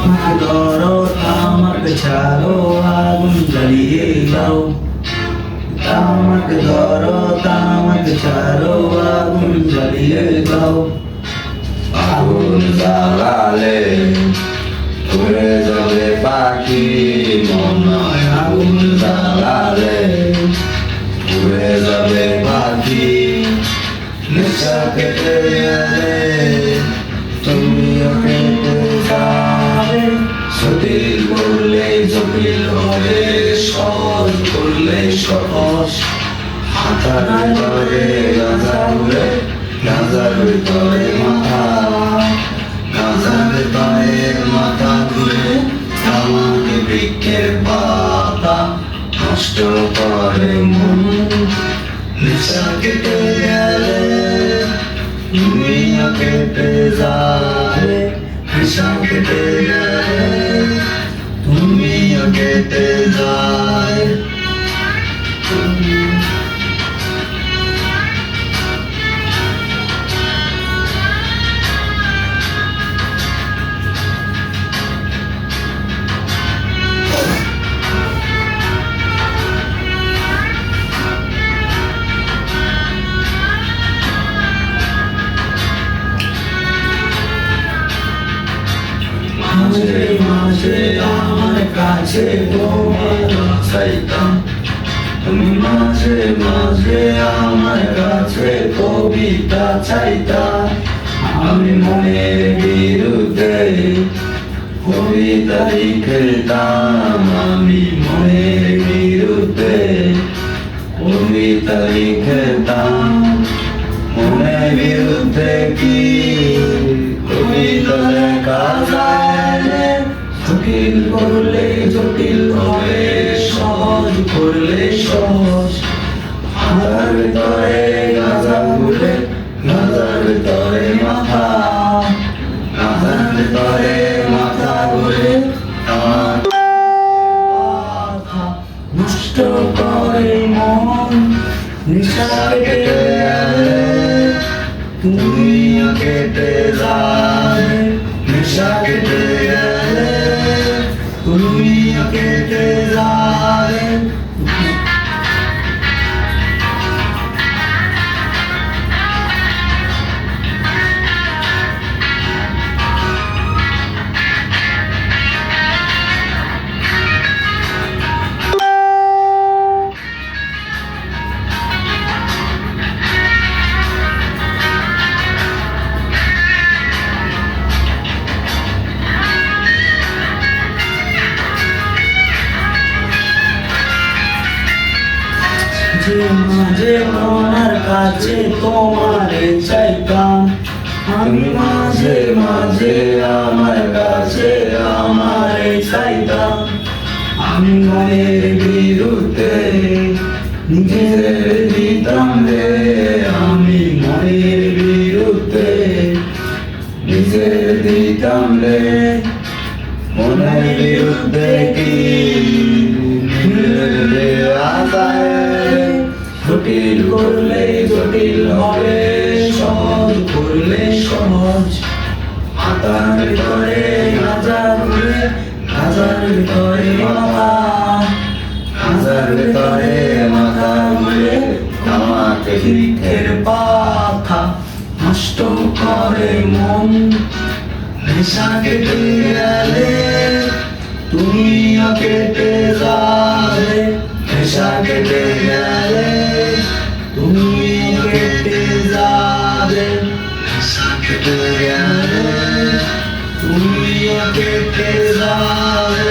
আমাকে ধরো আমাকে ছাড়ো আগুন জ্বালিয়ে দাও আমাকে ধরো আমাকে ছাড়ো আগুন জ্বালিয়ে দাও আগুন জ্বালালে উড়ে যাবে পাখি মনে হয় আগুন জ্বালালে উড়ে যাবে পাখি নেশা কেটে গেলে তুমিও কেটে যাবে জটিল করলে জটিল হবে সহজ করলে সহজ মাথার ভিতরে গাঁজা ঘুরে গাঁজার ভিতরে মাথা গাঁজার ভিতরে মাথা ঘুরে আমাকে বৃক্ষের পাতা নষ্ট করে মন নেশা কেটে গেলে তুমিও কেটে যাবে নেশা কেটে গেলে তুমিও কেটে যায় মাঝে মাঝে আমার কাছে তোমার চাইতাম তুমি মাঝে মাঝে আমার কাছে কবিতা চাইতাম আমি মনের বিরুদ্ধে কবিতা লিখতাম আমি মনের বিরুদ্ধে কবিতা লিখতাম মনের বিরুদ্ধে কি কবিতা লেখা যায় জটিল করলে জটিল হবে সহজ করলে সহজ মাথার ভিতরে গাঁজা ঘুরে গাঁজার ভিতরে মাথা গাঁজার ভিতরে মাথা ঘুরে আমার মাথা নষ্ট করে মন নেশা কেটে গেলে তুমিও কেটে যাবে নেশা কেটে গেলে তুমিও কেটে যাবে মাঝে মনের কাছে তোমারে চাইতাম আমি মাঝে মাঝে আমার কাছে আমারে চাইতাম আমি মনের বিরুদ্ধে নিজের দিতাম রে আমি মনের বিরুদ্ধে নিজের দিতাম রে মনের বিরুদ্ধে কি জটিল করলে জটিল হবে সহজ করলে সহজ মাথার ভিতরে গাঁজা ঘুরে গাঁজার ভিতরে মাথা গাঁজার ভিতরে মাথা ঘুরে আমাকে বৃক্ষের পাতা নষ্ট করে মন নেশা কেটে গেলে তুমিও কেটে যাবে নেশা কেটে গেলে তুমিও কেটে যাবে নেশা কেটে গেলে তুমিও কেটে যাবে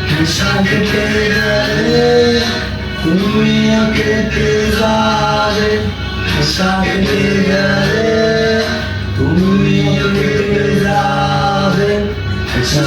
নেশা কেটে গেলে তুমিও কেটে যাবে নেশা কেটে গেলে তুমিও কেটে যাবে নেশা